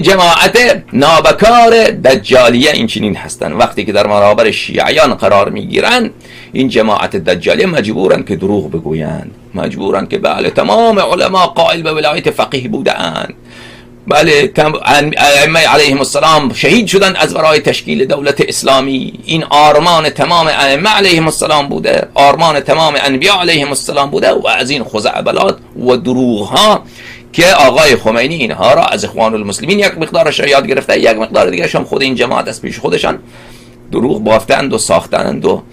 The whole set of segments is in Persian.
جماعت نابکار دجالیه این چنین هستن. وقتی که در برابر شیعیان قرار میگیرن، این جماعت دجالیه مجبورن که دروغ بگویند، مجبورن که بله تمام علما قائل به ولایت فقیه بودند، بله ائمه علیهم السلام شهید شدند از برای تشکیل دولت اسلامی، این آرمان تمام ائمه علیهم السلام بوده، آرمان تمام انبیا علیهم السلام بوده. و از این خزعبلات و دروغ ها که آقای خمینی اینها را از اخوان المسلمین یک مقدارش یاد گرفته، یک مقدار دیگرش هم خود این جماعت از پیش خودشان دروغ بافتند و ساختند و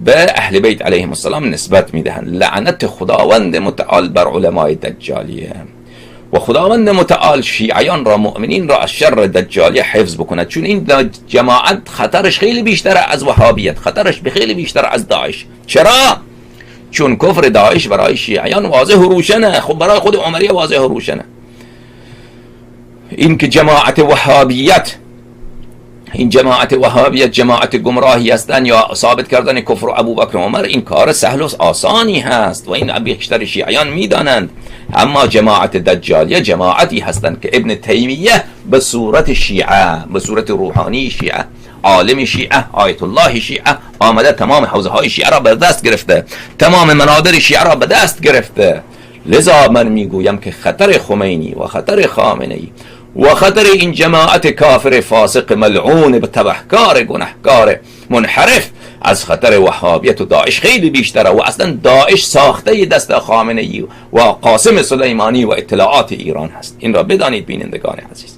به اهل بیت علیهم السلام نسبت میدهند. لعنت خداوند متعال بر علمای دجالیه و خداوند متعال شیعیان را، مؤمنین را از شر دجالیه حفظ بکند، چون این جماعت خطرش خیلی بیشتره از وهابیت، خطرش خیلی بیشتر از داعش. چرا؟ چون کفر داعش برای شیعیان واضح و روشنه، خب برای خود عمریه واضح و روشنه. این که جماعت وهابیت، این جماعت وهابیت جماعت گمراهی هستن یا ثابت کردن کفر ابوبکر و عمر، این کار سهل و آسانی هست و این بیشتر شیعیان میدانند. اما جماعت دجالیه جماعتی هستند که ابن تیمیه به صورت شیعه، به صورت روحانی شیعه، عالم شیعه، آیت الله شیعه آمده تمام حوزه های شیعه را به دست گرفته، تمام منابر شیعه را به دست گرفته. لذا من میگویم که خطر خمینی و خطر خامنه‌ای و خطر این جماعت کافر فاسق ملعون به تبهکار گناهکار منحرف از خطر وهابیت و داعش خیلی بیشتره. و اصلا داعش ساخته دست خامنه‌ای و قاسم سلیمانی و اطلاعات ایران هست. این را بدانید بینندگان عزیز.